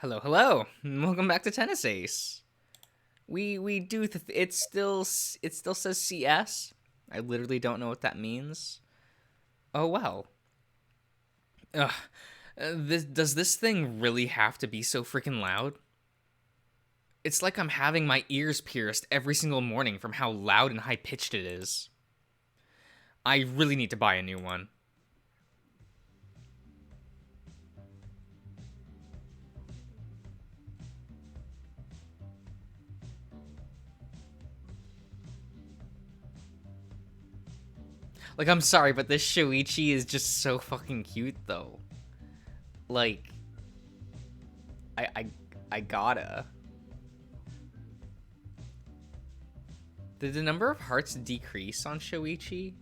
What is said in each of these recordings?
Hello, hello. Welcome back to Tennis Ace. We do it still says CS. I literally don't know what that means. Oh well. Ugh. This does this thing really have to be so freaking loud? It's like I'm having my ears pierced every single morning from how loud and high pitched it is. I really need to buy a new one. Like I'm sorry, but this Shoichi is just so fucking cute though. Like I I I gotta. Did the number of hearts decrease on Shoichi?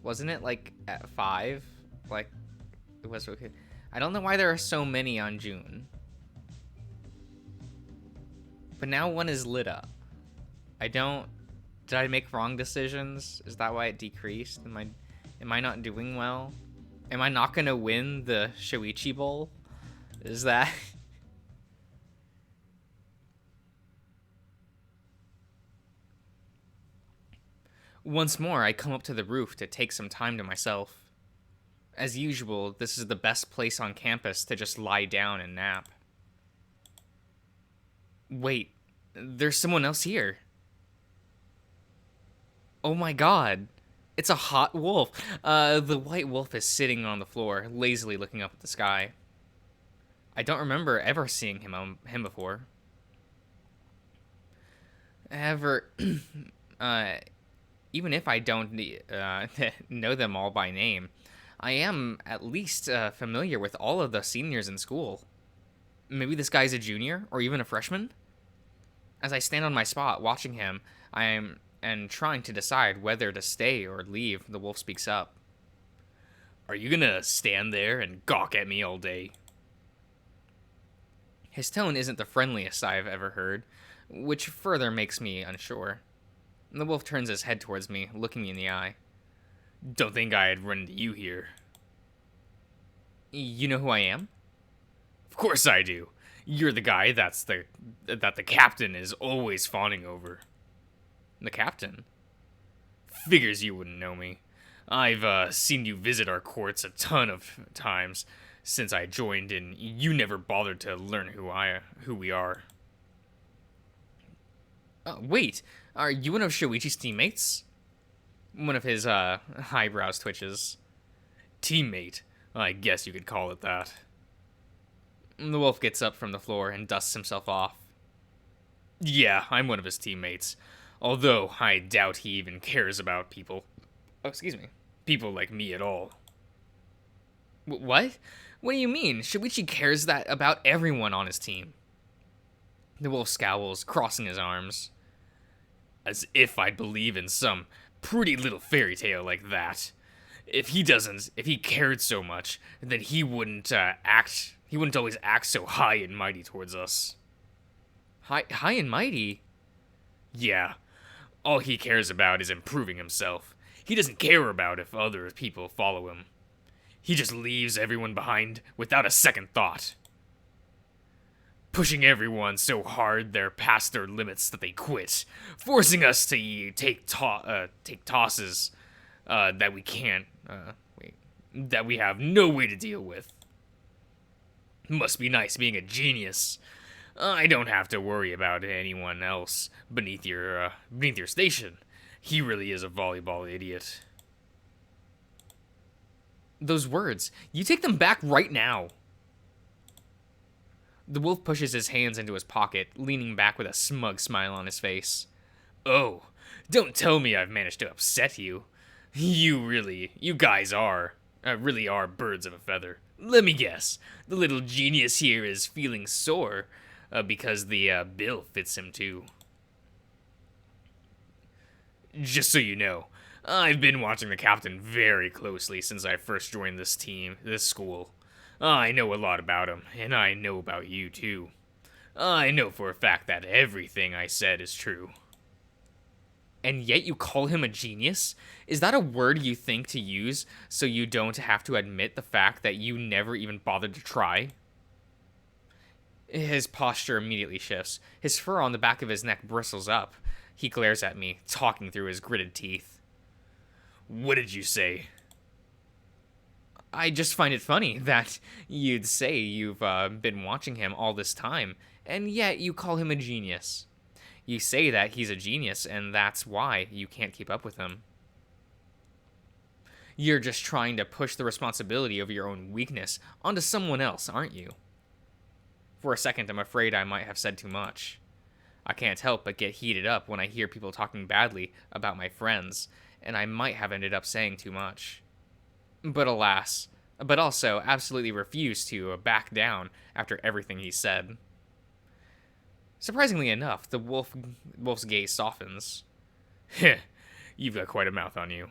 Wasn't it like at 5? Like it was okay. I don't know why there are so many on June. But now one is lit up. I don't Did I make wrong decisions? Is that why it decreased? Am I not doing well? Am I not going to win the Shoichi Bowl? Is that Once more, I come up to the roof to take some time to myself. As usual, this is the best place on campus to just lie down and nap. Wait, there's someone else here. Oh my god. It's a hot wolf. The white wolf is sitting on the floor, lazily looking up at the sky. I don't remember ever seeing him before. Ever, uh, even if I don't know them all by name, I am at least familiar with all of the seniors in school. Maybe this guy's a junior or even a freshman? As I stand on my spot watching him, I am and trying to decide whether to stay or leave, the wolf speaks up. Are you gonna stand there and gawk at me all day? His tone isn't the friendliest I've ever heard, which further makes me unsure. The wolf turns his head towards me, looking me in the eye. Don't think I'd run into you here. You know who I am? Of course I do. You're the guy that the captain is always fawning over. The captain? Figures you wouldn't know me. I've seen you visit our courts a ton of times since I joined, and you never bothered to learn who we are. Wait, are you one of Shoichi's teammates? One of his eyebrows twitches. Teammate? I guess you could call it that. The wolf gets up from the floor and dusts himself off. Yeah, I'm one of his teammates. Although I doubt he even cares about people. Oh, excuse me. People like me at all. What? What do you mean? Shuichi cares that about everyone on his team. The wolf scowls, crossing his arms. As if I'd believe in some pretty little fairy tale like that. If he cared so much, then he wouldn't always act so high and mighty towards us. High and mighty? Yeah. All he cares about is improving himself. He doesn't care about if other people follow him. He just leaves everyone behind without a second thought. Pushing everyone so hard they're past their limits that they quit, forcing us to take tosses that we can't that we have no way to deal with. Must be nice being a genius. I don't have to worry about anyone else beneath your station. He really is a volleyball idiot. Those words, you take them back right now. The wolf pushes his hands into his pocket, leaning back with a smug smile on his face. Oh, don't tell me I've managed to upset you. You guys really are birds of a feather. Let me guess, the little genius here is feeling sore because the bill fits him too. Just so you know, I've been watching the captain very closely since I first joined this school. I know a lot about him, and I know about you too. I know for a fact that everything I said is true. And yet you call him a genius? Is that a word you think to use so you don't have to admit the fact that you never even bothered to try? His posture immediately shifts. His fur on the back of his neck bristles up. He glares at me, talking through his gritted teeth. What did you say? I just find it funny that you'd say you've been watching him all this time, and yet you call him a genius. You say that he's a genius, and that's why you can't keep up with him. You're just trying to push the responsibility of your own weakness onto someone else, aren't you? For a second, I'm afraid I might have said too much. I can't help but get heated up when I hear people talking badly about my friends, and I might have ended up saying too much. But alas, but also absolutely refuse to back down after everything he said. Surprisingly enough, the wolf's gaze softens. Heh, you've got quite a mouth on you.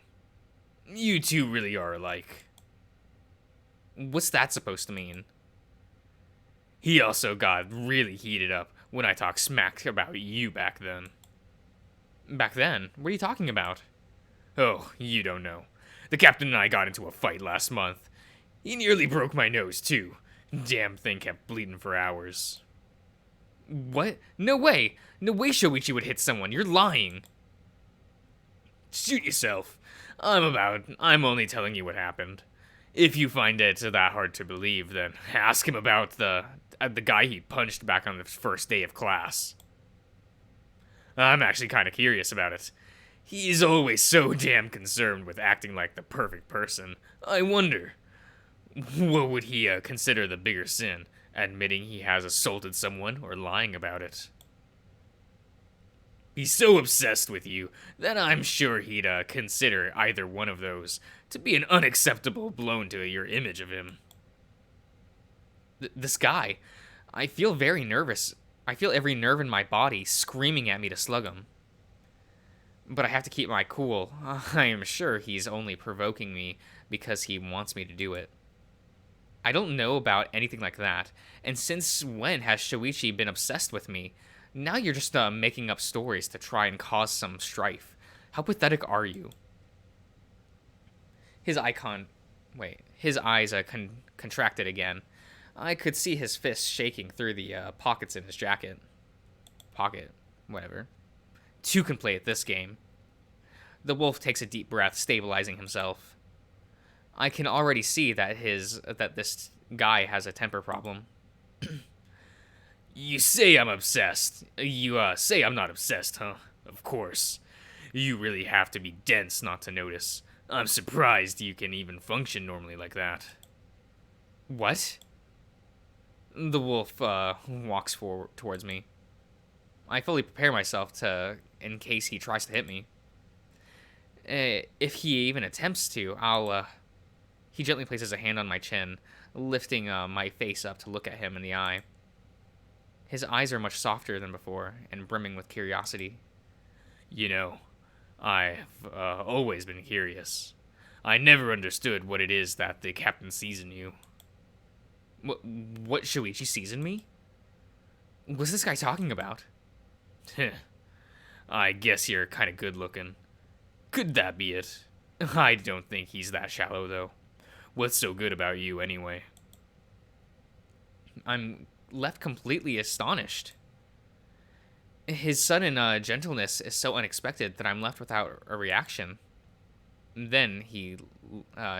You two really are alike. What's that supposed to mean? He also got really heated up when I talked smack about you back then. Back then? What are you talking about? Oh, you don't know. The captain and I got into a fight last month. He nearly broke my nose, too. Damn thing kept bleeding for hours. What? No way! No way Shoichi would hit someone. You're lying. Shoot yourself. I'm only telling you what happened. If you find it that hard to believe, then ask him about the guy he punched back on the first day of class. I'm actually kind of curious about it. He's always so damn concerned with acting like the perfect person. I wonder, what would he consider the bigger sin? Admitting he has assaulted someone or lying about it? He's so obsessed with you that I'm sure he'd consider either one of those to be an unacceptable blow to your image of him. This guy, I feel very nervous. I feel every nerve in my body screaming at me to slug him. But I have to keep my cool. I am sure he's only provoking me because he wants me to do it. I don't know about anything like that, and since when has Shoichi been obsessed with me? Now you're just making up stories to try and cause some strife. How pathetic are you? His eyes contracted again. I could see his fists shaking through the pockets in his jacket. Whatever. Two can play at this game. The wolf takes a deep breath, stabilizing himself. I can already see that this guy has a temper problem. You say I'm obsessed. You say I'm not obsessed, huh? Of course. You really have to be dense not to notice. I'm surprised you can even function normally like that. What? The wolf walks forward towards me. I fully prepare myself in case he tries to hit me. If he even attempts to, He gently places a hand on my chin, lifting my face up to look at him in the eye. His eyes are much softer than before, and brimming with curiosity. You know, I've always been curious. I never understood what it is that the captain sees in you. What Shoichi sees in me? What's this guy talking about? I guess you're kind of good looking. Could that be it? I don't think he's that shallow, though. What's so good about you, anyway? I'm left completely astonished. His sudden gentleness is so unexpected that I'm left without a reaction. Then he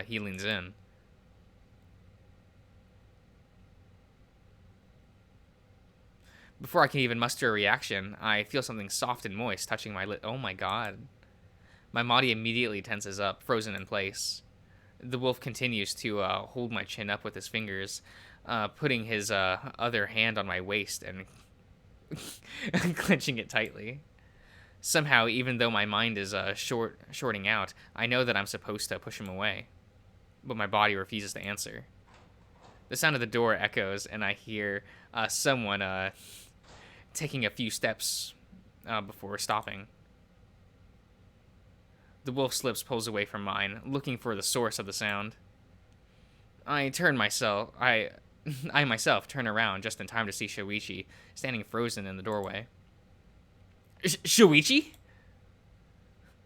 leans in. Before I can even muster a reaction, I feel something soft and moist touching my lip. Oh my god. My body immediately tenses up, frozen in place. The wolf continues to hold my chin up with his fingers, putting his other hand on my waist and clenching it tightly. Somehow, even though my mind is shorting out, I know that I'm supposed to push him away. But my body refuses to answer. The sound of the door echoes, and I hear someone taking a few steps before stopping. The wolf's lips pulls away from mine, looking for the source of the sound. I myself turn around just in time to see Shoichi standing frozen in the doorway. Shoichi?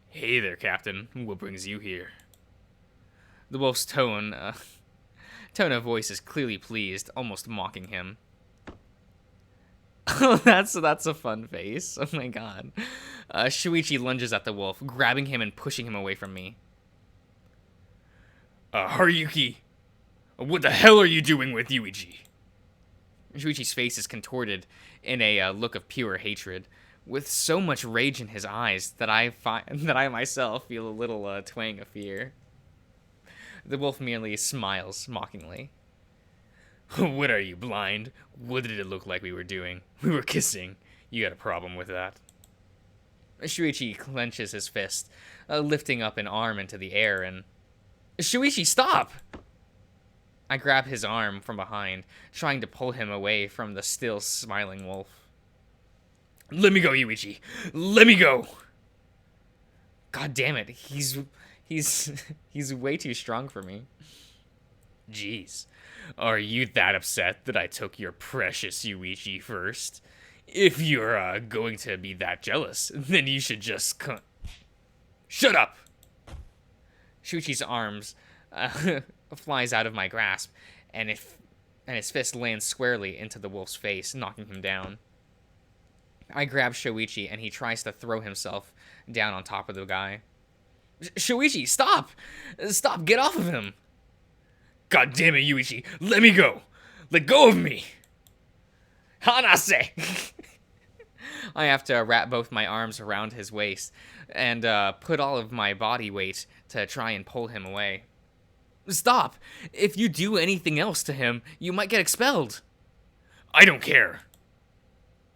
Hey there, Captain. What brings you here? The wolf's tone of voice is clearly pleased, almost mocking him. Oh, that's a fun face. Oh my god. Shuichi lunges at the wolf, grabbing him and pushing him away from me. Haruki, what the hell are you doing with Yuichi? Shuichi's face is contorted in a look of pure hatred, with so much rage in his eyes that I myself feel a little twang of fear. The wolf merely smiles mockingly. What are you, blind? What did it look like we were doing? We were kissing. You got a problem with that? Shuichi clenches his fist, lifting up an arm into the air and... Shuichi, stop! I grab his arm from behind, trying to pull him away from the still smiling wolf. Let me go, Yuichi! Let me go! God damn it, he's way too strong for me. Jeez, are you that upset that I took your precious Yuichi first? If you're going to be that jealous, then you should just shut up! Shuichi's arms flies out of my grasp, and his fist lands squarely into the wolf's face, knocking him down. I grab Shuichi, and he tries to throw himself down on top of the guy. Shuichi, stop! Stop, get off of him! God damn it, Yuichi, let me go! Let go of me! Hanase! I have to wrap both my arms around his waist and put all of my body weight to try and pull him away. Stop! If you do anything else to him, you might get expelled. I don't care.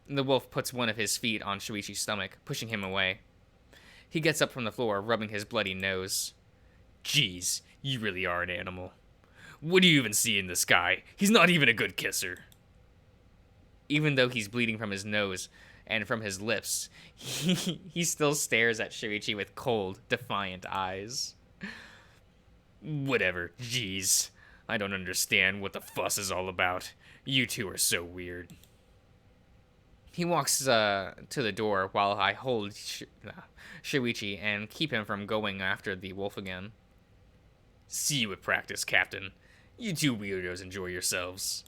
The wolf puts one of his feet on Shuichi's stomach, pushing him away. He gets up from the floor, rubbing his bloody nose. Jeez, you really are an animal. What do you even see in this guy? He's not even a good kisser. Even though he's bleeding from his nose and from his lips, he still stares at Shuichi with cold, defiant eyes. Whatever, jeez. I don't understand what the fuss is all about. You two are so weird. He walks to the door while I hold Shuichi and keep him from going after the wolf again. See you at practice, Captain. You two weirdos enjoy yourselves.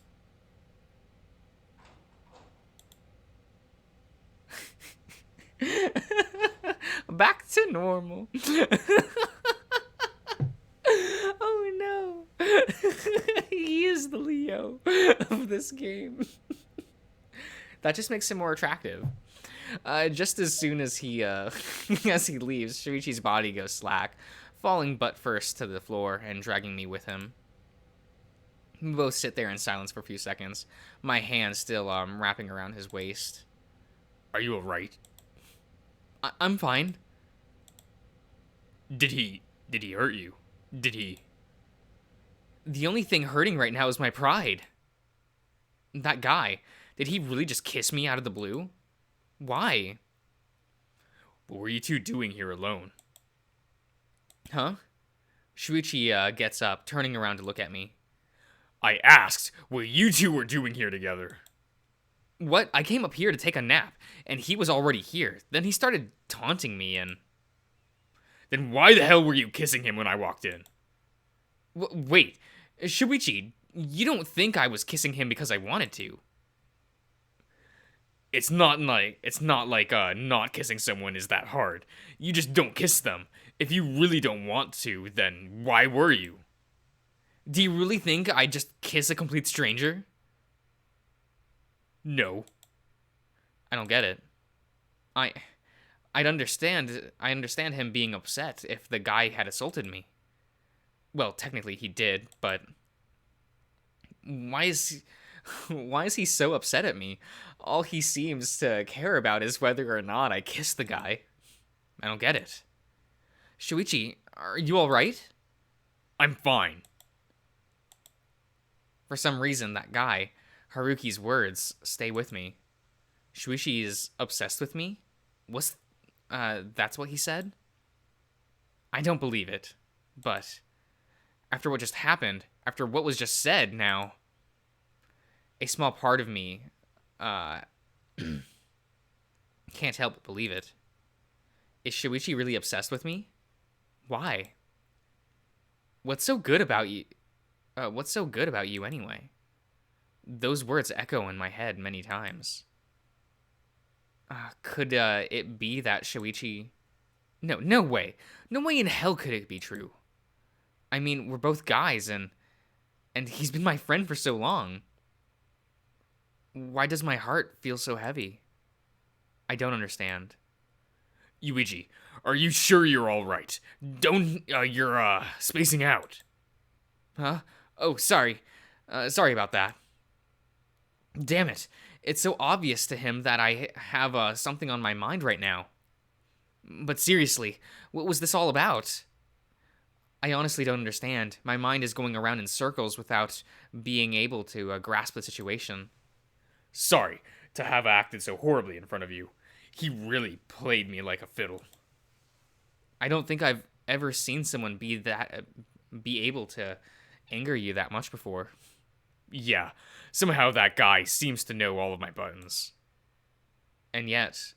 Back to normal. Oh no. He is the Leo of this game. That just makes him more attractive. Just as soon as he as he leaves, Shuichi's body goes slack, falling butt first to the floor and dragging me with him. We both sit there in silence for a few seconds, my hand still wrapping around his waist. Are you alright? I'm fine. Did he hurt you? Did he? The only thing hurting right now is my pride. That guy, did he really just kiss me out of the blue? Why? What were you two doing here alone? Huh? Shuichi gets up, turning around to look at me. I asked what you two were doing here together. What? I came up here to take a nap, and he was already here. Then he started taunting me and... Then why the hell were you kissing him when I walked in? Wait, Shuichi, you don't think I was kissing him because I wanted to? It's not like not kissing someone is that hard. You just don't kiss them. If you really don't want to, then why were you? Do you really think I just kiss a complete stranger? No. I don't get it. I understand him being upset if the guy had assaulted me. Well, technically he did, but why is he so upset at me? All he seems to care about is whether or not I kiss the guy. I don't get it. Shuichi, are you all right? I'm fine. For some reason, that guy, Haruki's words, stay with me. Shuichi is obsessed with me? That's what he said? I don't believe it, but after what just happened, after what was just said now, a small part of me, can't help but believe it. Is Shuichi really obsessed with me? Why? What's so good about you? What's so good about you anyway? Those words echo in my head many times. Could it be that Shoichi... No, no way. No way in hell could it be true. I mean, we're both guys, and he's been my friend for so long. Why does my heart feel so heavy? I don't understand. Yuichi, are you sure you're all right? Don't, you're spacing out. Huh? Oh, sorry. Sorry about that. Damn it. It's so obvious to him that I have something on my mind right now. But seriously, what was this all about? I honestly don't understand. My mind is going around in circles without being able to grasp the situation. Sorry to have acted so horribly in front of you. He really played me like a fiddle. I don't think I've ever seen someone be able to anger you that much before. Yeah, somehow that guy seems to know all of my buttons. And yet,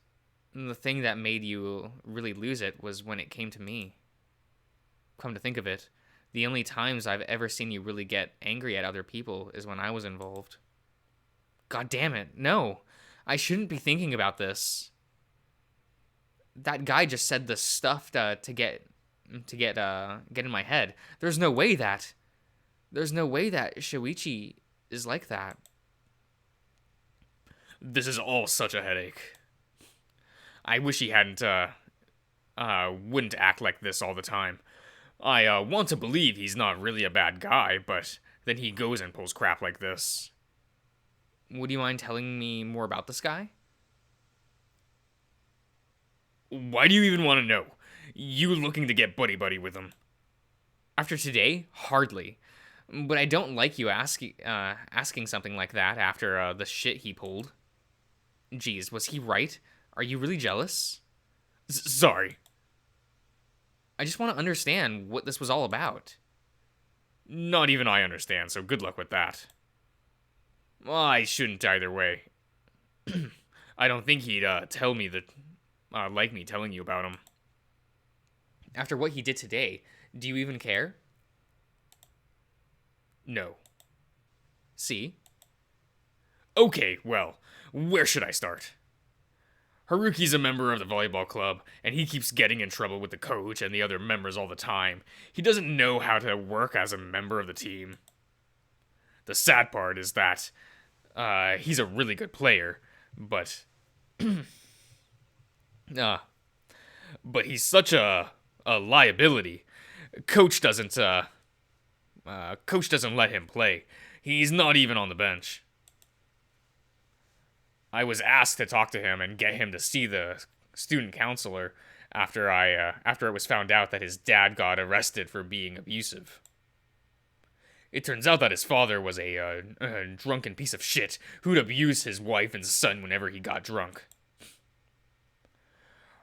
the thing that made you really lose it was when it came to me. Come to think of it, the only times I've ever seen you really get angry at other people is when I was involved. God damn it, no. I shouldn't be thinking about this. That guy just said the stuff to get in my head. There's no way that Shoichi is like that. This is all such a headache. I wish he hadn't wouldn't act like this all the time. I want to believe he's not really a bad guy, but then he goes and pulls crap like this. Would you mind telling me more about this guy? Why do you even want to know? You looking to get buddy-buddy with him? After today? Hardly. But I don't like you asking something like that after the shit he pulled. Geez, was he right? Are you really jealous? Sorry. I just want to understand what this was all about. Not even I understand, so good luck with that. Well, I shouldn't either way. I don't think he'd tell me that, like me telling you about him. After what he did today, do you even care? No. See? Okay, well, where should I start? Haruki's a member of the volleyball club, and he keeps getting in trouble with the coach and the other members all the time. He doesn't know how to work as a member of the team. The sad part is that he's a really good player, but but he's such a liability. Coach doesn't let him play. He's not even on the bench. I was asked to talk to him and get him to see the student counselor after it was found out that his dad got arrested for being abusive. It turns out that his father was a drunken piece of shit who'd abuse his wife and son whenever he got drunk.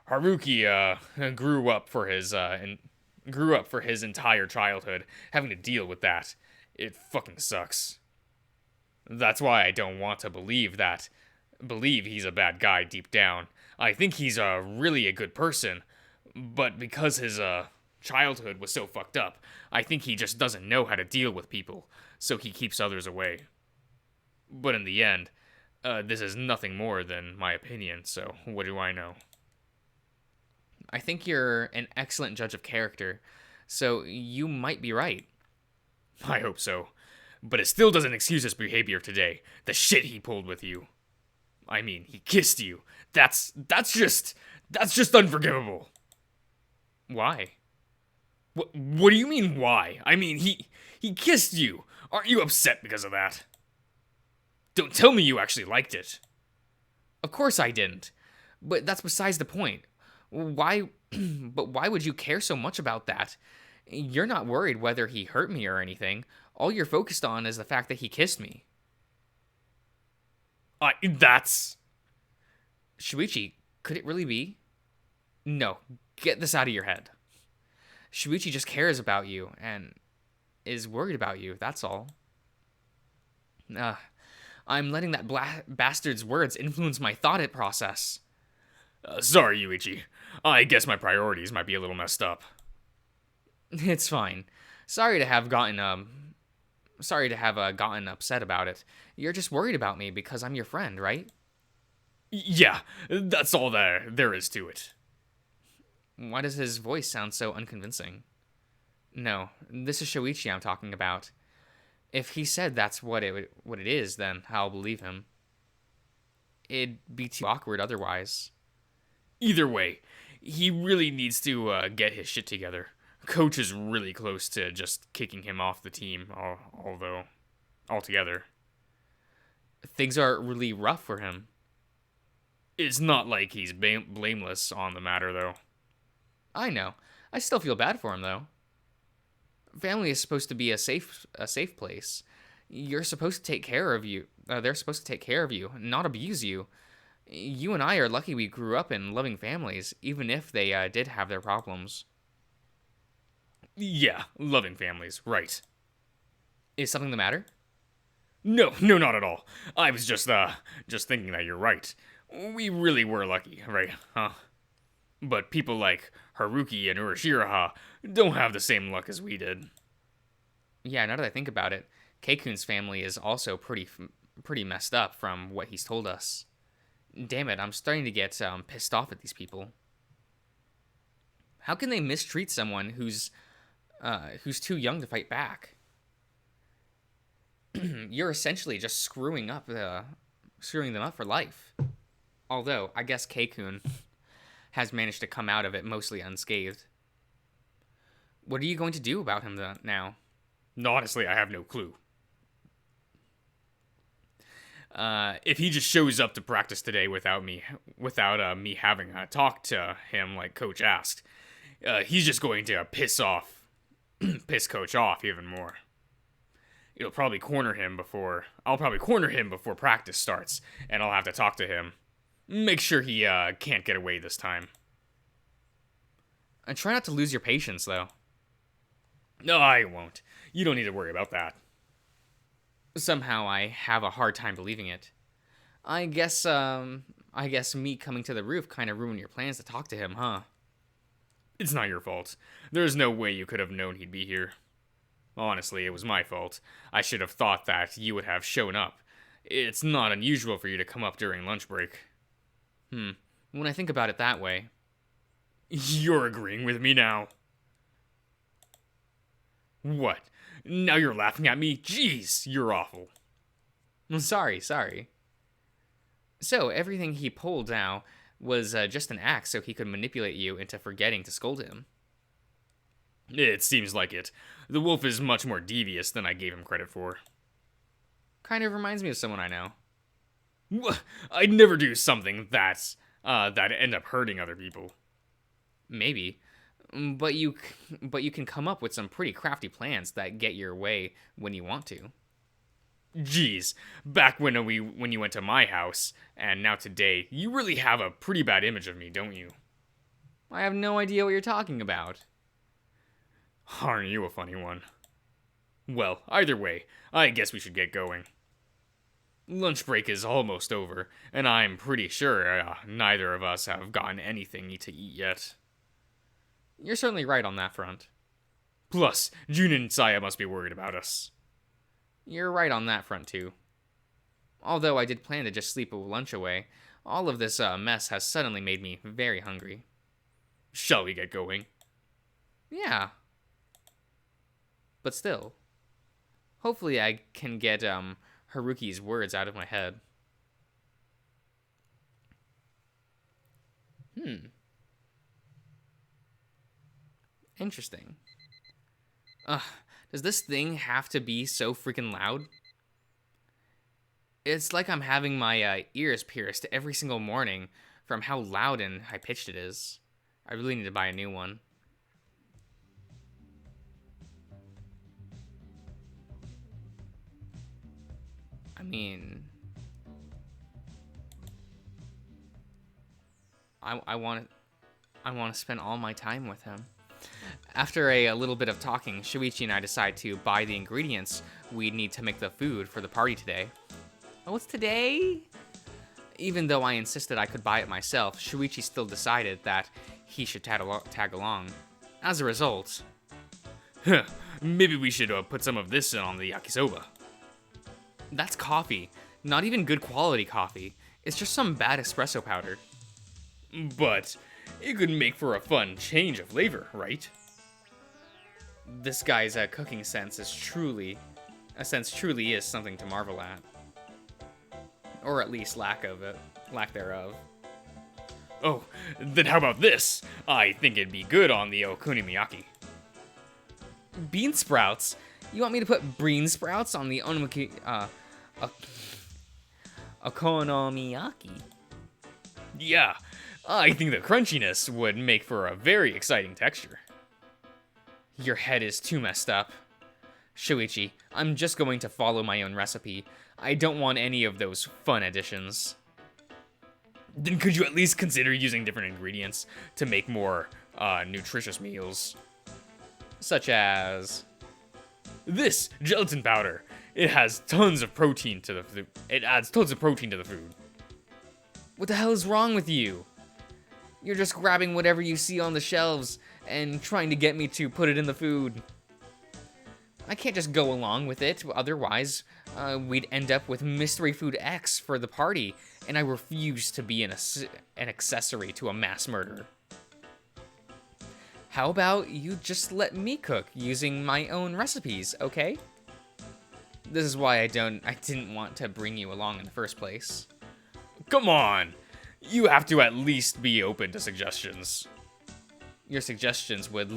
Haruki grew up for his entire childhood having to deal with that. It fucking sucks. That's why I don't want to believe he's a bad guy deep down. I think he's really a good person, but because his childhood was so fucked up, I think he just doesn't know how to deal with people, so he keeps others away. But in the end, this is nothing more than my opinion, so what do I know? I think you're an excellent judge of character, so you might be right. I hope so, but it still doesn't excuse his behavior today. The shit he pulled with you. I mean, he kissed you. That's just unforgivable. Why? What do you mean why? I mean, he kissed you. Aren't you upset because of that? Don't tell me you actually liked it. Of course I didn't. But that's besides the point. Why but why would you care so much about that? You're not worried whether he hurt me or anything. All you're focused on is the fact that he kissed me. That's... Shuichi, could it really be? No, get this out of your head. Shuichi just cares about you and is worried about you, that's all. I'm letting that bastard's words influence my thought process. Sorry, Yuichi. I guess my priorities might be a little messed up. It's fine. Sorry to have gotten upset about it. You're just worried about me because I'm your friend, right? Yeah, that's all there is to it. Why does his voice sound so unconvincing? No, this is Shoichi I'm talking about. If he said that's what it is, then I'll believe him. It'd be too awkward otherwise. Either way, he really needs to get his shit together. Coach is really close to just kicking him off the team, although altogether. Things are really rough for him. It's not like he's blameless on the matter, though. I know. I still feel bad for him, though. Family is supposed to be a safe place. You're supposed to take care of you. They're supposed to take care of you, not abuse you. You and I are lucky we grew up in loving families, even if they did have their problems. Yeah, loving families, right. Is something the matter? No, not at all. I was just thinking that you're right. We really were lucky, right, huh? But people like Haruki and Urashiraha don't have the same luck as we did. Yeah, now that I think about it, Keikun's family is also pretty messed up from what he's told us. Damn it, I'm starting to get pissed off at these people. How can they mistreat someone who's too young to fight back? You're essentially just screwing them up for life. Although, I guess Keikun has managed to come out of it mostly unscathed. What are you going to do about him now? Honestly, I have no clue. If he just shows up to practice today without me having a talk to him like Coach asked, he's just going to piss Coach off even more. I'll probably corner him before practice starts, and I'll have to talk to him. Make sure he can't get away this time. And try not to lose your patience, though. No, I won't. You don't need to worry about that. Somehow I have a hard time believing it. I guess me coming to the roof kind of ruined your plans to talk to him, huh? It's not your fault. There's no way you could have known he'd be here. Honestly, it was my fault. I should have thought that you would have shown up. It's not unusual for you to come up during lunch break. When I think about it that way. You're agreeing with me now. What? Now you're laughing at me? Jeez, you're awful. Sorry. So, everything he pulled now was just an act so he could manipulate you into forgetting to scold him. It seems like it. The wolf is much more devious than I gave him credit for. Kind of reminds me of someone I know. I'd never do something that'd end up hurting other people. Maybe. But you can come up with some pretty crafty plans that get your way when you want to. Jeez, back when you went to my house, and now today, you really have a pretty bad image of me, don't you? I have no idea what you're talking about. Aren't you a funny one? Well, either way, I guess we should get going. Lunch break is almost over, and I'm pretty sure neither of us have gotten anything to eat yet. You're certainly right on that front. Plus, Jun and Saya must be worried about us. You're right on that front, too. Although I did plan to just sleep a lunch away, all of this mess has suddenly made me very hungry. Shall we get going? Yeah. But still. Hopefully I can get Haruki's words out of my head. Interesting. Does this thing have to be so freaking loud? It's like I'm having my ears pierced every single morning from how loud and high-pitched it is. I really need to buy a new one. I mean, I want to spend all my time with him. After a little bit of talking, Shuichi and I decide to buy the ingredients we need to make the food for the party today. Oh, it's today? Even though I insisted I could buy it myself, Shuichi still decided that he should tag along. As a result, maybe we should put some of this on the yakisoba. That's coffee. Not even good quality coffee. It's just some bad espresso powder. But it could make for a fun change of flavor, right? This guy's cooking sense is truly is something to marvel at. Or at least lack thereof. Oh, then how about this? I think it'd be good on the okonomiyaki. Bean sprouts? You want me to put bean sprouts on the okonomiyaki? Yeah, I think the crunchiness would make for a very exciting texture. Your head is too messed up. Shuichi, I'm just going to follow my own recipe. I don't want any of those fun additions. Then could you at least consider using different ingredients to make more nutritious meals? Such as this gelatin powder. It has tons of protein to the food. It adds tons of protein to the food. What the hell is wrong with you? You're just grabbing whatever you see on the shelves and trying to get me to put it in the food. I can't just go along with it, otherwise we'd end up with Mystery Food X for the party, and I refuse to be an accessory to a mass murder. How about you just let me cook using my own recipes, okay? This is why I didn't want to bring you along in the first place. Come on! You have to at least be open to suggestions. Your suggestions would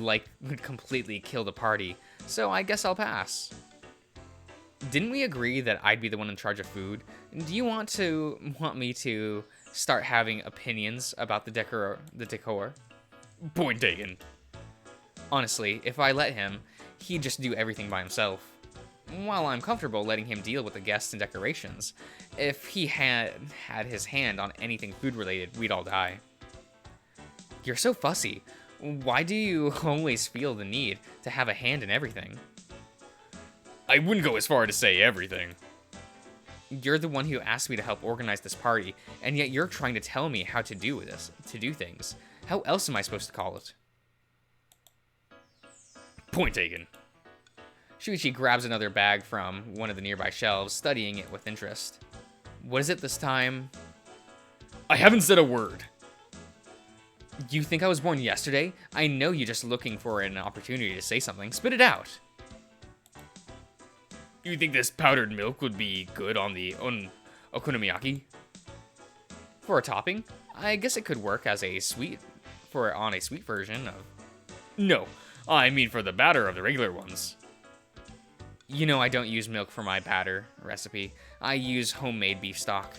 completely kill the party, so I guess I'll pass. Didn't we agree that I'd be the one in charge of food? Do you want me to start having opinions about the decor? Point taken. Honestly, if I let him, he'd just do everything by himself. While I'm comfortable letting him deal with the guests and decorations, if he had his hand on anything food related, we'd all die. You're so fussy. Why do you always feel the need to have a hand in everything? I wouldn't go as far to say everything. You're the one who asked me to help organize this party, and yet you're trying to tell me how to do things. How else am I supposed to call it? Point taken. Shuichi grabs another bag from one of the nearby shelves, studying it with interest. What is it this time? I haven't said a word. You think I was born yesterday? I know you're just looking for an opportunity to say something. Spit it out. You think this powdered milk would be good on the okonomiyaki? For a topping? I guess it could work as a sweet version of... No, I mean for the batter of the regular ones. You know I don't use milk for my batter recipe. I use homemade beef stock.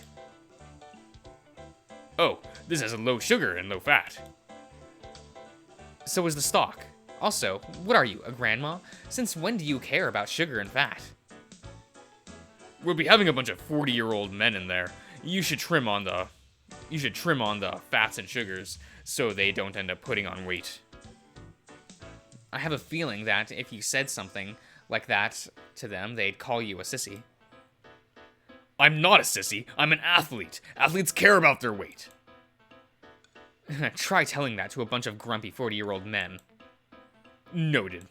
Oh, this has a low sugar and low fat. So is the stock. Also, what are you, a grandma? Since when do you care about sugar and fat? We'll be having a bunch of 40-year-old men in there. You should trim on the fats and sugars so they don't end up putting on weight. I have a feeling that if you said something like that to them, they'd call you a sissy. I'm not a sissy. I'm an athlete. Athletes care about their weight. Try telling that to a bunch of grumpy 40-year-old men. Noted.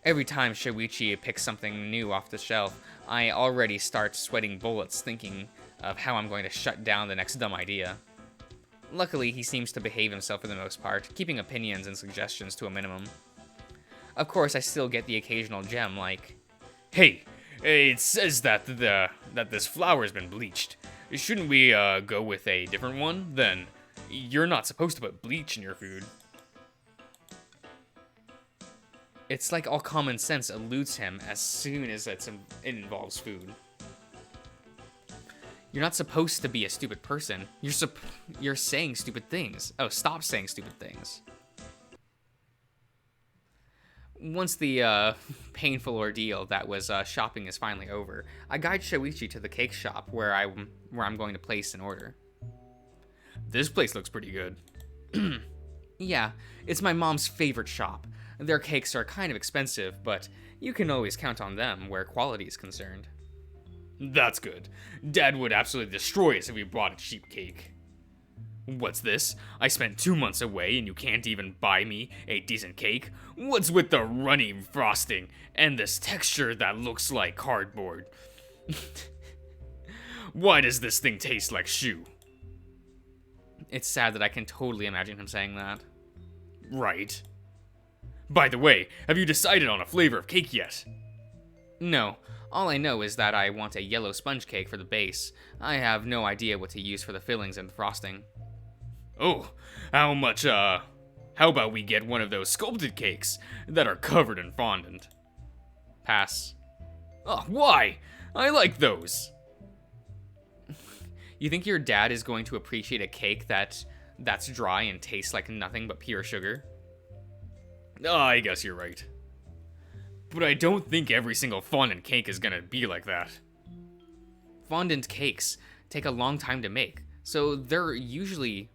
Every time Shuichi picks something new off the shelf, I already start sweating bullets thinking of how I'm going to shut down the next dumb idea. Luckily, he seems to behave himself for the most part, keeping opinions and suggestions to a minimum. Of course, I still get the occasional gem like, hey, it says that this flour's been bleached. Shouldn't we go with a different one? Then you're not supposed to put bleach in your food. It's like all common sense eludes him as soon as it involves food. You're not supposed to be a stupid person. You're saying stupid things. Oh, stop saying stupid things. Once the painful ordeal that was shopping is finally over, I guide Shuichi to the cake shop where I'm going to place an order. This place looks pretty good. Yeah, it's my mom's favorite shop. Their cakes are kind of expensive, but you can always count on them where quality is concerned. That's good. Dad would absolutely destroy us if we bought a cheap cake. What's this? I spent 2 months away and you can't even buy me a decent cake? What's with the runny frosting and this texture that looks like cardboard? Why does this thing taste like shoe? It's sad that I can totally imagine him saying that. Right. By the way, have you decided on a flavor of cake yet? No. All I know is that I want a yellow sponge cake for the base. I have no idea what to use for the fillings and the frosting. Oh, how about we get one of those sculpted cakes that are covered in fondant? Pass. Oh, why? I like those. You think your dad is going to appreciate a cake that's dry and tastes like nothing but pure sugar? Oh, I guess you're right. But I don't think every single fondant cake is gonna be like that. Fondant cakes take a long time to make, so they're usually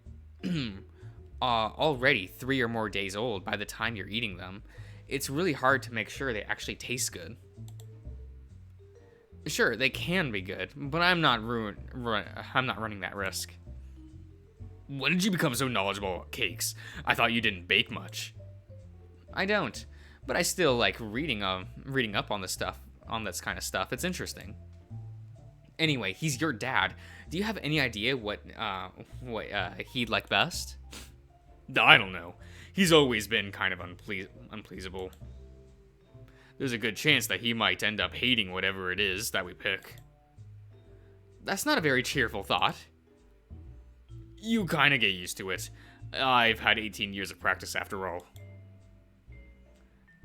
already 3 or more days old by the time you're eating them. It's really hard to make sure they actually taste good. Sure, they can be good, but I'm not running that risk. When did you become so knowledgeable about cakes? I thought you didn't bake much. I don't, but I still like reading up on this kind of stuff. It's interesting. Anyway, he's your dad. Do you have any idea what he'd like best? I don't know. He's always been kind of unpleasable. There's a good chance that he might end up hating whatever it is that we pick. That's not a very cheerful thought. You kind of get used to it. I've had 18 years of practice after all.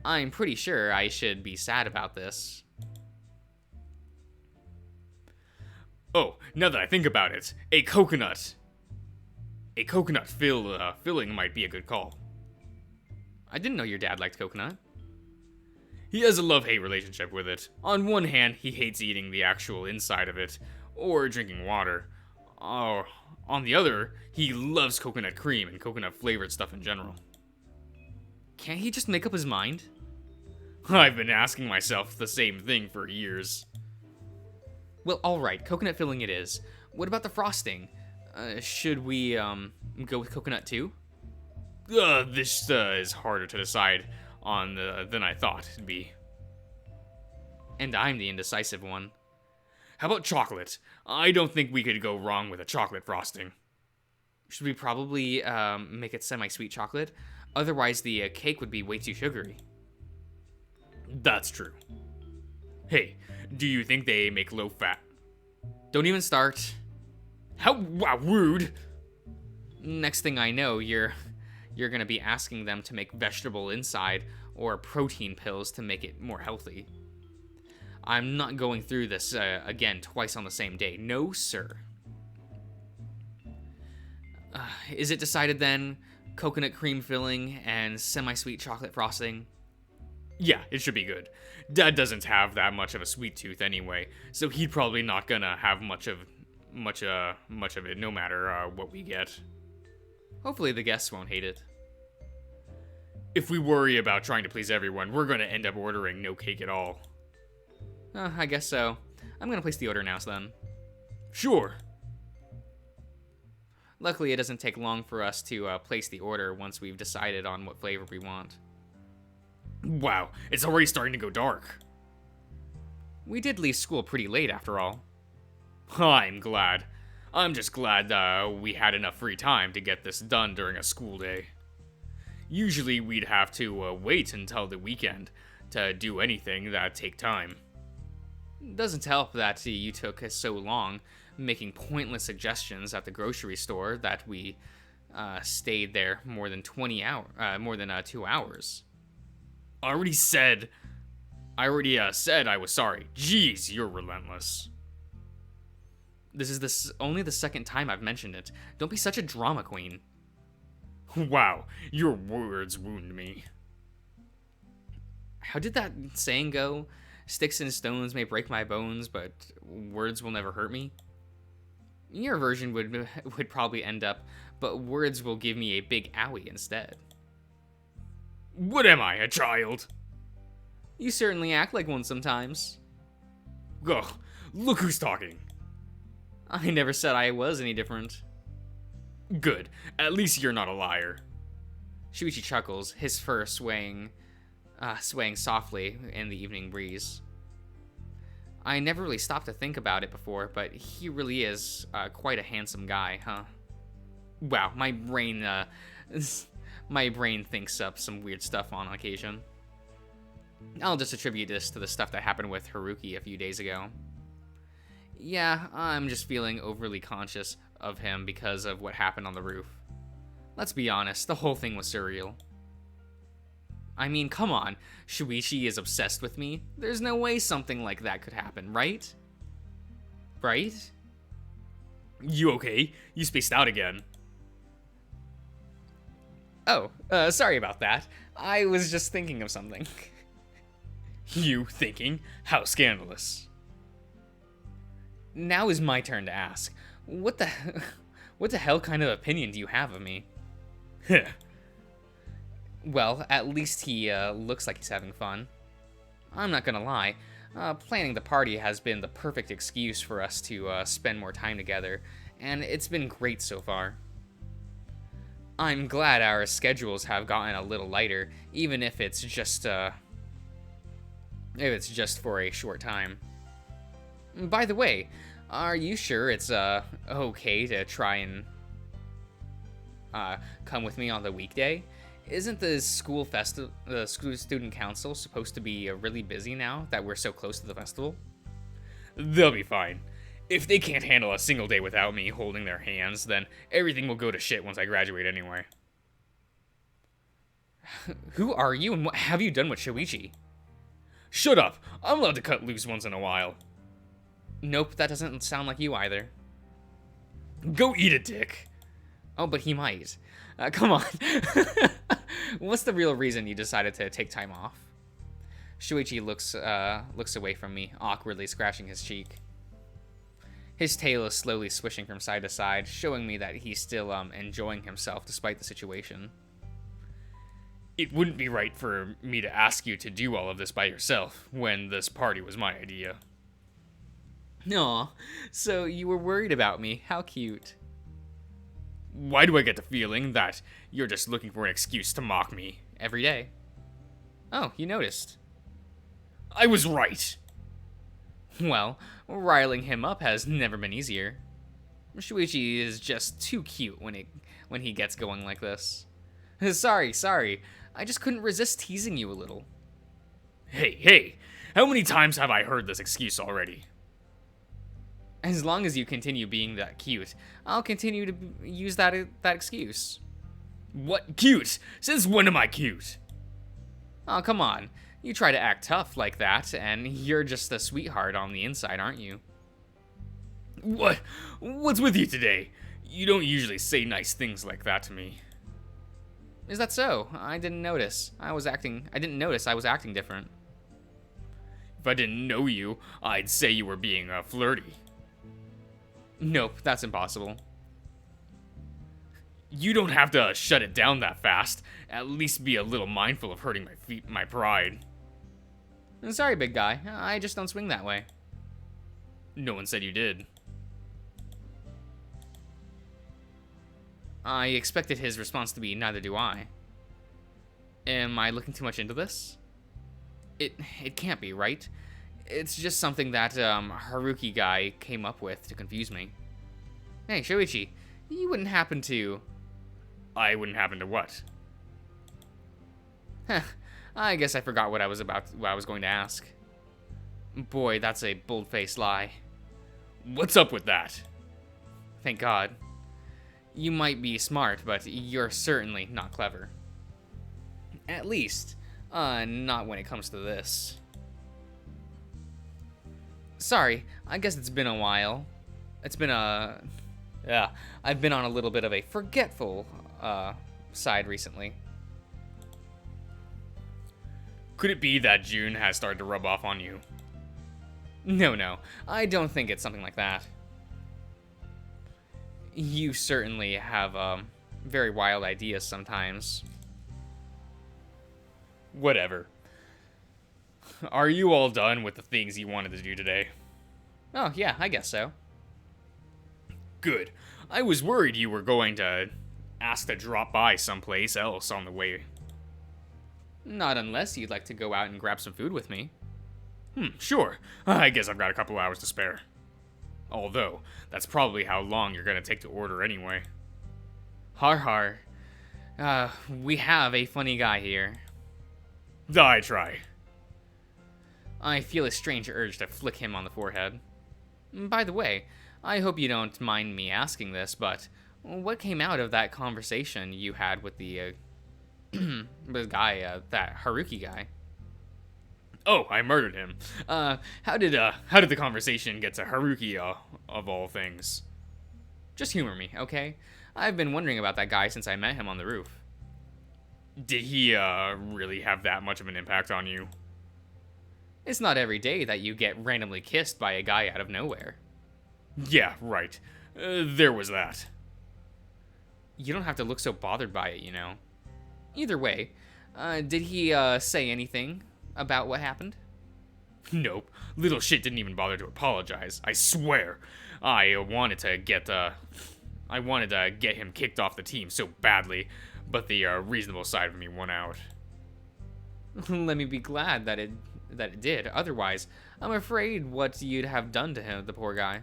I'm pretty sure I should be sad about this. Oh, now that I think about it, a coconut filling might be a good call. I didn't know your dad liked coconut. He has a love-hate relationship with it. On one hand, he hates eating the actual inside of it, or drinking water. On the other, he loves coconut cream and coconut-flavored stuff in general. Can't he just make up his mind? I've been asking myself the same thing for years. Well, alright, coconut filling it is. What about the frosting? Should we, go with coconut too? This is harder to decide on than I thought it'd be. And I'm the indecisive one. How about chocolate? I don't think we could go wrong with a chocolate frosting. Should we probably make it semi-sweet chocolate? Otherwise the cake would be way too sugary. That's true. Hey, do you think they make low-fat? Don't even start. How rude! Next thing I know, you're gonna be asking them to make vegetable inside or protein pills to make it more healthy. I'm not going through this again twice on the same day. No, sir. Is it decided then? Coconut cream filling and semi-sweet chocolate frosting? Yeah, it should be good. Dad doesn't have that much of a sweet tooth anyway, so he's probably not gonna have much of it no matter what we get. Hopefully the guests won't hate it. If we worry about trying to please everyone, we're gonna end up ordering no cake at all. I guess so. I'm gonna place the order now then. Sure. Luckily, it doesn't take long for us to place the order once we've decided on what flavor we want. Wow, it's already starting to go dark. We did leave school pretty late after all. I'm glad. I'm just glad we had enough free time to get this done during a school day. Usually we'd have to wait until the weekend to do anything that'd take time. Doesn't help that you took so long making pointless suggestions at the grocery store that we stayed there more than 2 hours. I already said I was sorry. Jeez, you're relentless. This is only the second time I've mentioned it. Don't be such a drama queen. Wow, your words wound me. How did that saying go? Sticks and stones may break my bones, but words will never hurt me? Your version would probably end up, but words will give me a big owie instead. What am I, a child? You certainly act like one sometimes. Ugh, look who's talking. I never said I was any different. Good, at least you're not a liar. Shuichi chuckles, his fur swaying softly in the evening breeze. I never really stopped to think about it before, but he really is quite a handsome guy, huh? Wow, my brain, my brain thinks up some weird stuff on occasion. I'll just attribute this to the stuff that happened with Haruki a few days ago. Yeah, I'm just feeling overly conscious of him because of what happened on the roof. Let's be honest, the whole thing was surreal. I mean, come on, Shuichi is obsessed with me. There's no way something like that could happen, right? Right? You okay? You spaced out again. Oh, sorry about that. I was just thinking of something. You thinking? How scandalous. Now is my turn to ask. What the hell kind of opinion do you have of me? Heh. Well, at least he looks like he's having fun. I'm not gonna lie, planning the party has been the perfect excuse for us to spend more time together, and it's been great so far. I'm glad our schedules have gotten a little lighter, even if it's just for a short time. By the way, are you sure it's okay to try and come with me on the weekday? Isn't the school student council supposed to be really busy now that we're so close to the festival? They'll be fine. If they can't handle a single day without me holding their hands, then everything will go to shit once I graduate anyway. Who are you and what have you done with Shuichi? Shut up! I'm allowed to cut loose once in a while. Nope, that doesn't sound like you either. Go eat a dick. Oh, but he might. Come on. What's the real reason you decided to take time off? Shuichi looks away from me, awkwardly scratching his cheek. His tail is slowly swishing from side to side, showing me that he's still enjoying himself despite the situation. It wouldn't be right for me to ask you to do all of this by yourself, when this party was my idea. Aw, so you were worried about me. How cute. Why do I get the feeling that you're just looking for an excuse to mock me? Every day. Oh, you noticed. I was right! Well, riling him up has never been easier. Shuichi is just too cute when he gets going like this. Sorry. I just couldn't resist teasing you a little. Hey, how many times have I heard this excuse already? As long as you continue being that cute, I'll continue to use that excuse. What? Cute? Since when am I cute? Oh, come on. You try to act tough like that, and you're just a sweetheart on the inside, aren't you? What? What's with you today? You don't usually say nice things like that to me. Is that so? I didn't notice. I didn't notice I was acting different. If I didn't know you, I'd say you were being flirty. Nope, that's impossible. You don't have to shut it down that fast. At least be a little mindful of hurting my pride. Sorry, big guy. I just don't swing that way. No one said you did. I expected his response to be, neither do I. Am I looking too much into this? It can't be, right? It's just something that Haruki guy came up with to confuse me. Hey, Shuichi, you wouldn't happen to... I wouldn't happen to what? Heh, I guess I forgot what I was going to ask. Boy, that's a bold-faced lie. What's up with that? Thank God. You might be smart, but you're certainly not clever. At least, not when it comes to this. Sorry, I guess it's been a while. I've been on a little bit of a forgetful side recently. Could it be that June has started to rub off on you? No, I don't think it's something like that. You certainly have very wild ideas sometimes. Whatever. Are you all done with the things you wanted to do today? Oh, yeah, I guess so. Good. I was worried you were going to ask to drop by someplace else on the way. Not unless you'd like to go out and grab some food with me. Sure. I guess I've got a couple hours to spare. Although, that's probably how long you're gonna take to order anyway. Har har. We have a funny guy here. I try. I feel a strange urge to flick him on the forehead. By the way, I hope you don't mind me asking this, but what came out of that conversation you had with the guy, that Haruki guy? Oh, I murdered him. How did the conversation get to Haruki, of all things? Just humor me, okay? I've been wondering about that guy since I met him on the roof. Did he, really have that much of an impact on you? It's not every day that you get randomly kissed by a guy out of nowhere. Yeah, right. There was that. You don't have to look so bothered by it, you know. Either way, did he, say anything about what happened? Nope. Little shit didn't even bother to apologize. I swear. I wanted to get him kicked off the team so badly, but the reasonable side of me won out. Let me be glad that it did. Otherwise, I'm afraid what you'd have done to him, the poor guy.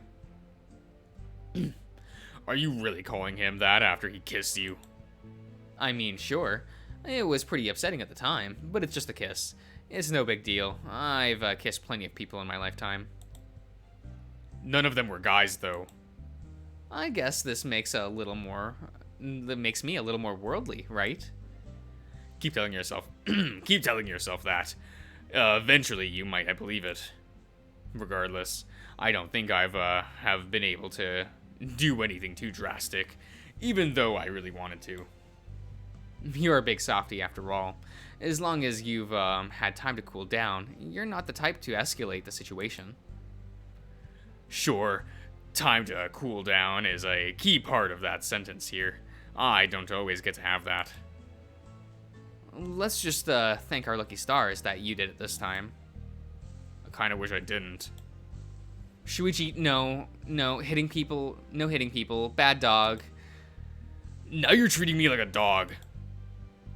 Are you really calling him that after he kissed you? I mean, sure. It was pretty upsetting at the time, but it's just a kiss. It's no big deal. I've kissed plenty of people in my lifetime. None of them were guys, though. I guess this makes me a little more worldly, right? Keep telling yourself that. Eventually you might believe it. Regardless, I don't think have been able to do anything too drastic, even though I really wanted to. You're a big softie after all. As long as you've had time to cool down, you're not the type to escalate the situation. Sure, time to cool down is a key part of that sentence here. I don't always get to have that. Let's just thank our lucky stars that you did it this time. I kinda wish I didn't. Shuichi, no hitting people, bad dog. Now you're treating me like a dog.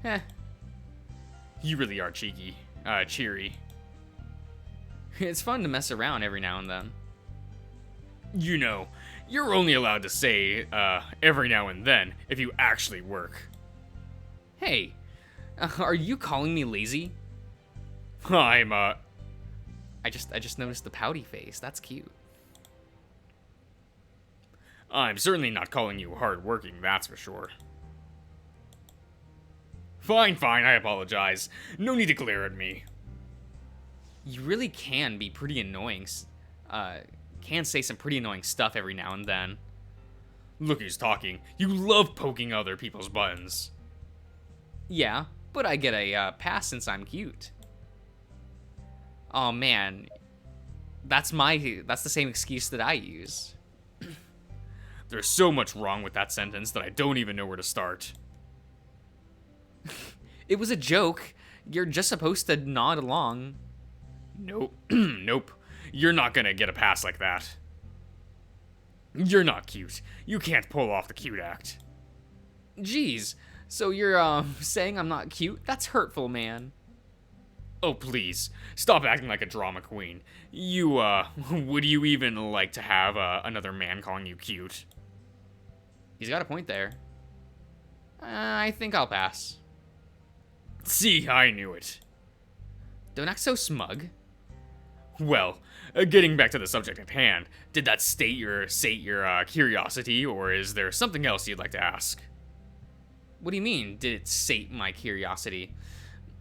Heh. You really are cheeky. Cheery. It's fun to mess around every now and then. You know, you're only allowed to say, every now and then if you actually work. Hey, are you calling me lazy? I'm, I just noticed the pouty face. That's cute. I'm certainly not calling you hardworking, that's for sure. Fine, I apologize. No need to glare at me. You really can be pretty annoying. Can say some pretty annoying stuff every now and then. Look who's talking. You love poking other people's buttons. Yeah, but I get a pass since I'm cute. Oh man, that's the same excuse that I use. There's so much wrong with that sentence that I don't even know where to start. It was a joke. You're just supposed to nod along. Nope. Nope. You're not gonna get a pass like that. You're not cute. You can't pull off the cute act. Jeez, so you're saying I'm not cute? That's hurtful, man. Oh, please. Stop acting like a drama queen. You, would you even like to have another man calling you cute? He's got a point there. I think I'll pass. See, I knew it. Don't act so smug. Well, getting back to the subject at hand, did that sate your curiosity, or is there something else you'd like to ask? What do you mean, did it sate my curiosity?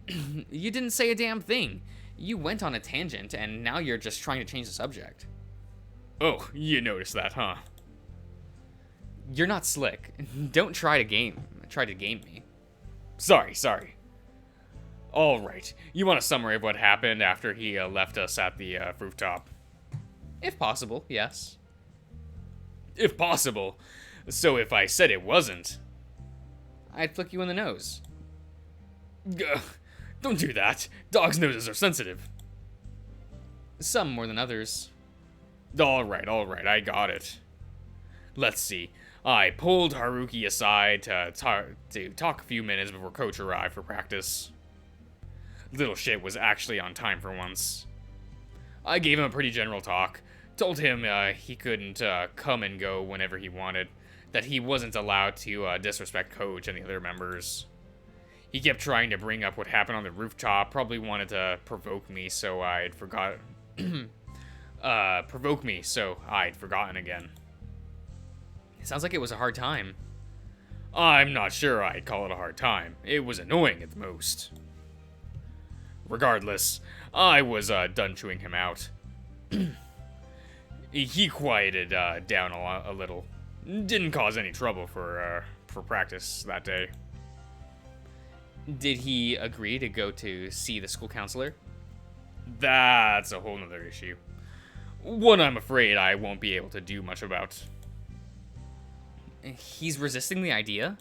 You didn't say a damn thing. You went on a tangent, and now you're just trying to change the subject. Oh, you noticed that, huh? You're not slick. Don't try to game me. Sorry. All right. You want a summary of what happened after he left us at the rooftop? If possible, yes. If possible. So if I said it wasn't, I'd flick you in the nose. Gah, don't do that. Dogs' noses are sensitive. Some more than others. All right. I got it. Let's see. I pulled Haruki aside to talk a few minutes before Coach arrived for practice. Little shit was actually on time for once. I gave him a pretty general talk. Told him he couldn't come and go whenever he wanted. That he wasn't allowed to disrespect Coach and the other members. He kept trying to bring up what happened on the rooftop. Probably wanted to provoke me, so I'd forgotten again. It sounds like it was a hard time. I'm not sure I'd call it a hard time. It was annoying at the most. Regardless, I was done chewing him out. He quieted down a little. Didn't cause any trouble for practice that day. Did he agree to go to see the school counselor? That's a whole nother issue. One I'm afraid I won't be able to do much about. He's resisting the idea?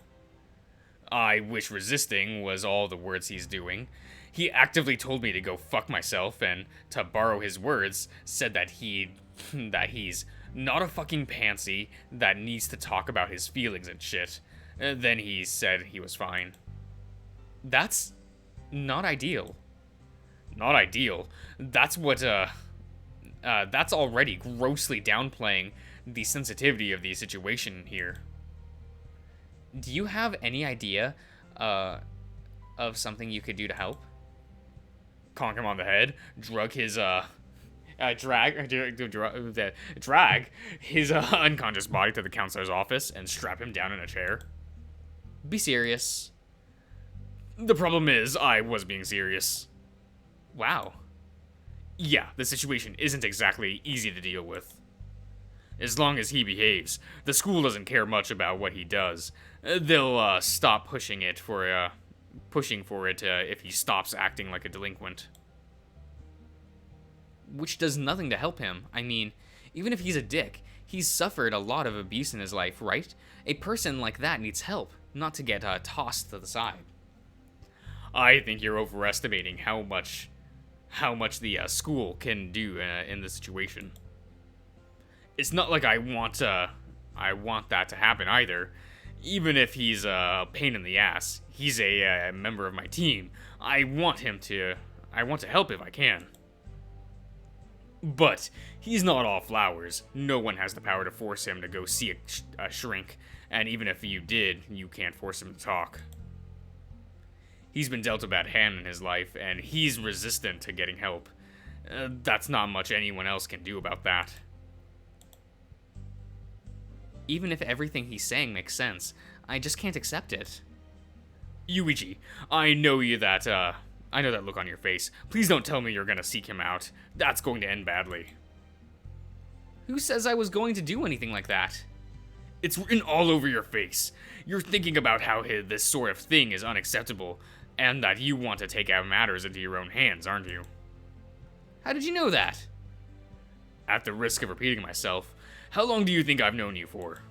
I wish resisting was all the words he's doing. He actively told me to go fuck myself, and, to borrow his words, said that he's not a fucking pansy that needs to talk about his feelings and shit. Then he said he was fine. That's not ideal. Not ideal? That's what, that's already grossly downplaying the sensitivity of the situation here. Do you have any idea, of something you could do to help? Conk him on the head, drag his unconscious body to the counselor's office and strap him down in a chair. Be serious. The problem is, I was being serious. Wow. Yeah, the situation isn't exactly easy to deal with. As long as he behaves, the school doesn't care much about what he does. They'll stop pushing for it if he stops acting like a delinquent. Which does nothing to help him. I mean, even if he's a dick, he's suffered a lot of abuse in his life, right? A person like that needs help, not to get tossed to the side. I think you're overestimating how much the school can do in this situation. It's not like I want that to happen either. Even if he's a pain in the ass, he's a member of my team. I want to help if I can. But he's not all flowers. No one has the power to force him to go see a shrink, and even if you did, you can't force him to talk. He's been dealt a bad hand in his life, and he's resistant to getting help. That's not much anyone else can do about that. Even if everything he's saying makes sense, I just can't accept it. Yuichi, I know that look on your face. Please don't tell me you're gonna seek him out. That's going to end badly. Who says I was going to do anything like that? It's written all over your face. You're thinking about how this sort of thing is unacceptable, and that you want to take out matters into your own hands, aren't you? How did you know that? At the risk of repeating myself, how long do you think I've known you for?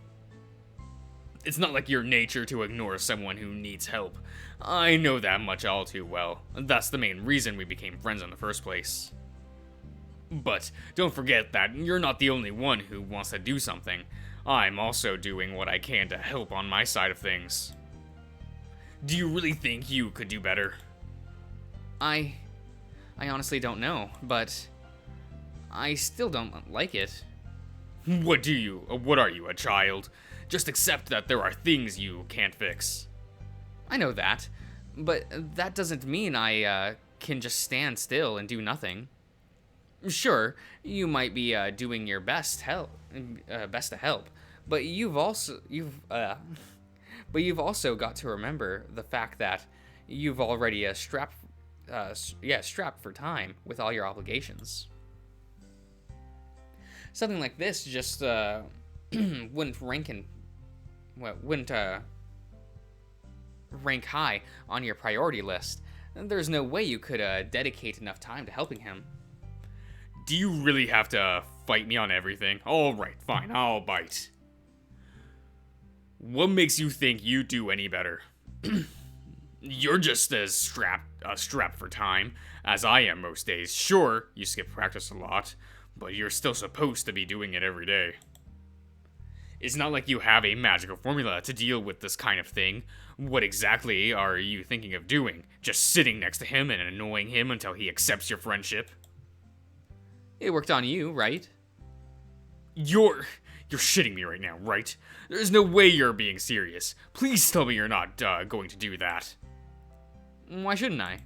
It's not like your nature to ignore someone who needs help. I know that much all too well. That's the main reason we became friends in the first place. But don't forget that you're not the only one who wants to do something. I'm also doing what I can to help on my side of things. Do you really think you could do better? I honestly don't know, but I still don't like it. What are you, a child? Just accept that there are things you can't fix. I know that, but that doesn't mean I can just stand still and do nothing. Sure, you might be doing your best to help, but you've also got to remember the fact that you've already strapped for time with all your obligations. Something like this just wouldn't rank high on your priority list. There's no way you could dedicate enough time to helping him. Do you really have to fight me on everything? Alright, fine, I'll bite. What makes you think you do any better? You're just as strapped for time as I am most days. Sure, you skip practice a lot, but you're still supposed to be doing it every day. It's not like you have a magical formula to deal with this kind of thing. What exactly are you thinking of doing? Just sitting next to him and annoying him until he accepts your friendship? It worked on you, right? You're shitting me right now, right? There's no way you're being serious. Please tell me you're not going to do that. Why shouldn't I?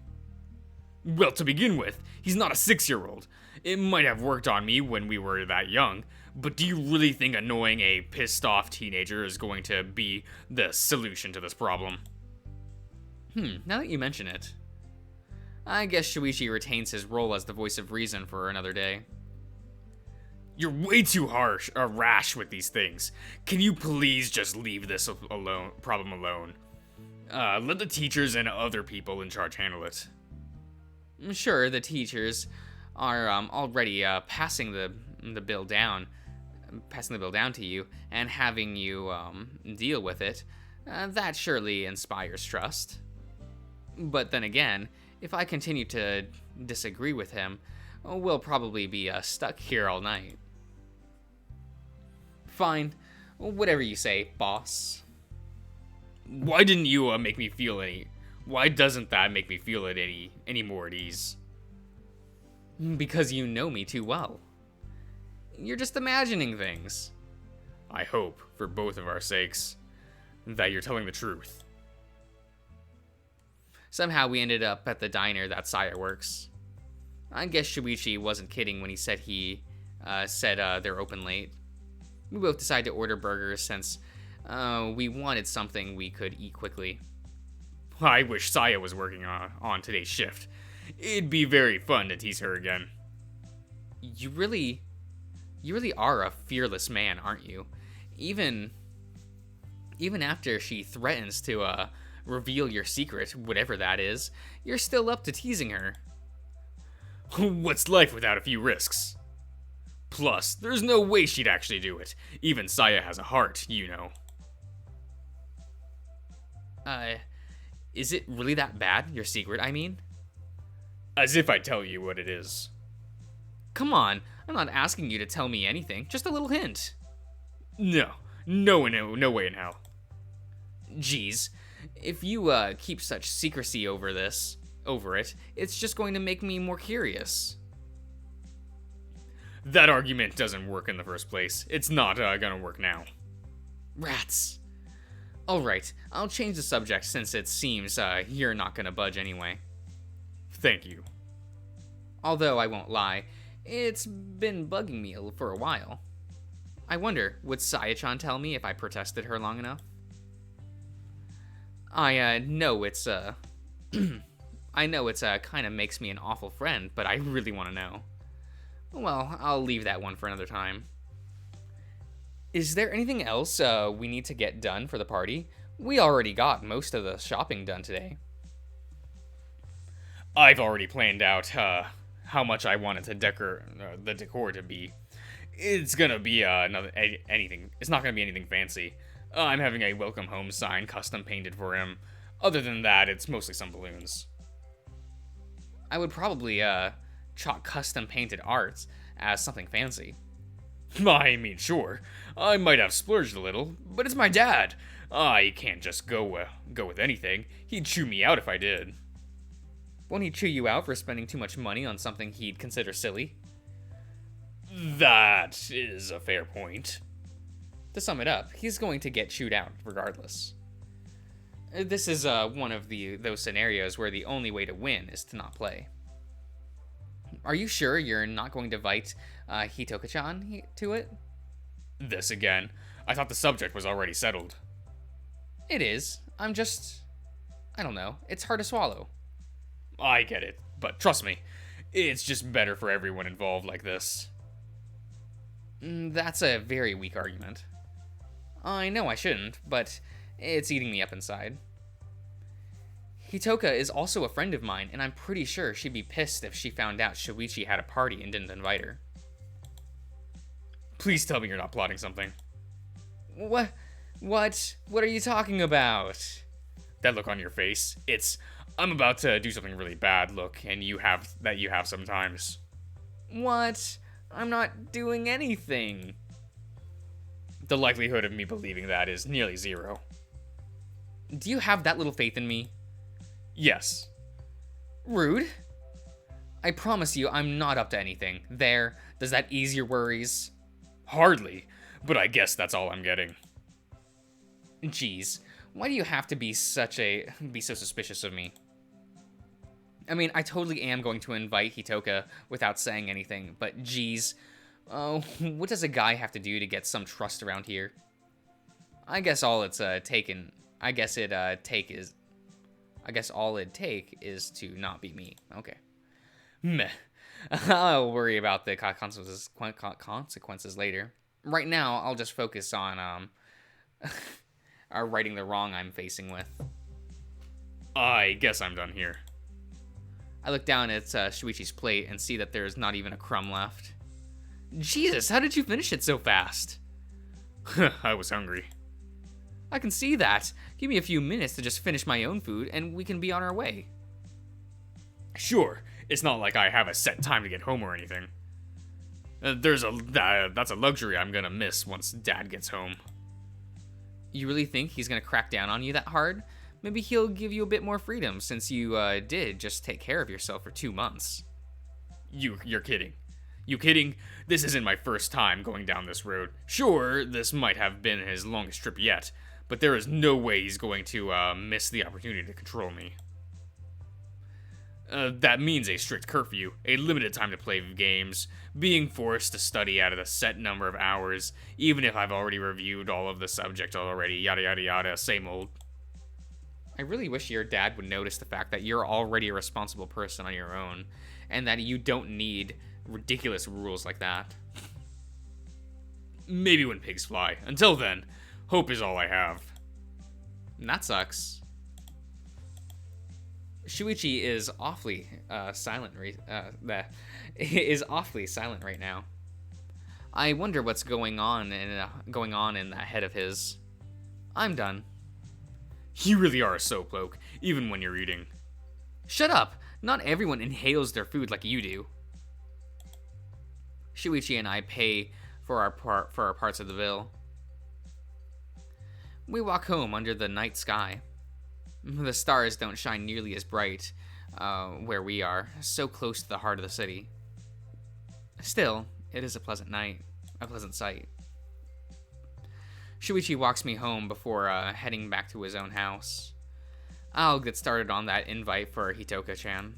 Well, to begin with, he's not a 6-year-old. It might have worked on me when we were that young, but do you really think annoying a pissed-off teenager is going to be the solution to this problem? Now that you mention it. I guess Shuichi retains his role as the voice of reason for another day. You're way too rash with these things. Can you please just leave this problem alone? Let the teachers and other people in charge handle it. Sure, the teachers are already passing the bill down to you and having you deal with it. That surely inspires trust. But then again, if I continue to disagree with him, we'll probably be stuck here all night. Fine, whatever you say, boss. Why didn't you make me feel any? Why doesn't that make me feel it any more at ease? Because you know me too well. You're just imagining things. I hope, for both of our sakes, that you're telling the truth. Somehow we ended up at the diner that Saya works. I guess Shuichi wasn't kidding when he said they're open late. We both decided to order burgers since we wanted something we could eat quickly. I wish Saya was working on today's shift. It'd be very fun to tease her again. You really are a fearless man, aren't you? Even after she threatens to reveal your secret, whatever that is, you're still up to teasing her. What's life without a few risks? Plus, there's no way she'd actually do it. Even Saya has a heart, you know. Is it really that bad, your secret, I mean? As if I'd tell you what it is. Come on, I'm not asking you to tell me anything, just a little hint. No way in hell. Geez, if you keep such secrecy over it, it's just going to make me more curious. That argument doesn't work in the first place. It's not gonna work now. Rats. Alright, I'll change the subject since it seems you're not gonna budge anyway. Thank you. Although I won't lie, it's been bugging me for a while. I wonder, would Saya-chan tell me if I protested her long enough? I know it's kind of makes me an awful friend, but I really want to know. Well, I'll leave that one for another time. Is there anything else we need to get done for the party? We already got most of the shopping done today. I've already planned out how much I wanted the decor to be. It's gonna be anything. It's not gonna be anything fancy. I'm having a welcome home sign custom painted for him. Other than that, it's mostly some balloons. I would probably chalk custom painted arts as something fancy. I mean, sure, I might have splurged a little, but it's my dad. I can't just go with anything. He'd chew me out if I did. Won't he chew you out for spending too much money on something he'd consider silly? That is a fair point. To sum it up, he's going to get chewed out regardless. This is one of those scenarios where the only way to win is to not play. Are you sure you're not going to invite Hitoka-chan to it? This again. I thought the subject was already settled. It is. I don't know. It's hard to swallow. I get it, but trust me, it's just better for everyone involved like this. That's a very weak argument. I know I shouldn't, but it's eating me up inside. Hitoka is also a friend of mine, and I'm pretty sure she'd be pissed if she found out Shuichi had a party and didn't invite her. Please tell me you're not plotting something. What? What are you talking about? That look on your face, it's, I'm about to do something really bad look, and you have sometimes. What? I'm not doing anything. The likelihood of me believing that is nearly zero. Do you have that little faith in me? Yes. Rude. I promise you, I'm not up to anything. There, does that ease your worries? Hardly, but I guess that's all I'm getting. Jeez, why do you have to be so suspicious of me? I mean, I totally am going to invite Hitoka without saying anything, but geez, what does a guy have to do to get some trust around here? I guess all it's taken. I guess all it'd take is to not be me. Okay. Meh. I'll worry about the consequences later. Right now, I'll just focus on righting the wrong I'm facing with. I guess I'm done here. I look down at Shuichi's plate and see that there's not even a crumb left. Jesus, how did you finish it so fast? I was hungry. I can see that. Give me a few minutes to just finish my own food and we can be on our way. Sure, it's not like I have a set time to get home or anything. That's a luxury I'm gonna miss once Dad gets home. You really think he's gonna crack down on you that hard? Maybe he'll give you a bit more freedom since you did just take care of yourself for 2 months. You're kidding. You kidding? This isn't my first time going down this road. Sure, this might have been his longest trip yet, but there is no way he's going to miss the opportunity to control me. That means a strict curfew, a limited time to play games, being forced to study out of a set number of hours, even if I've already reviewed all of the subject already, yada yada yada, same old. I really wish your dad would notice the fact that you're already a responsible person on your own, and that you don't need ridiculous rules like that. Maybe when pigs fly. Until then, hope is all I have. And that sucks. Shuichi is awfully silent. Is awfully silent right now. I wonder what's going on in that head of his. I'm done. You really are a slowpoke, even when you're eating. Shut up! Not everyone inhales their food like you do. Shuichi and I pay for our parts of the bill. We walk home under the night sky. The stars don't shine nearly as bright where we are, so close to the heart of the city. Still, it is a pleasant night, a pleasant sight. Shuichi walks me home before heading back to his own house. I'll get started on that invite for Hitoka-chan.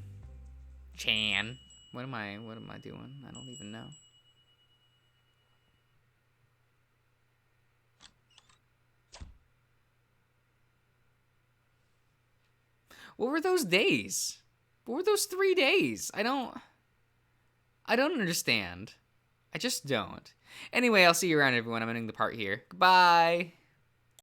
Chan? What am I doing? I don't even know. What were those days? What were those 3 days? I don't understand. I just don't. Anyway, I'll see you around, everyone. I'm ending the part here. Goodbye.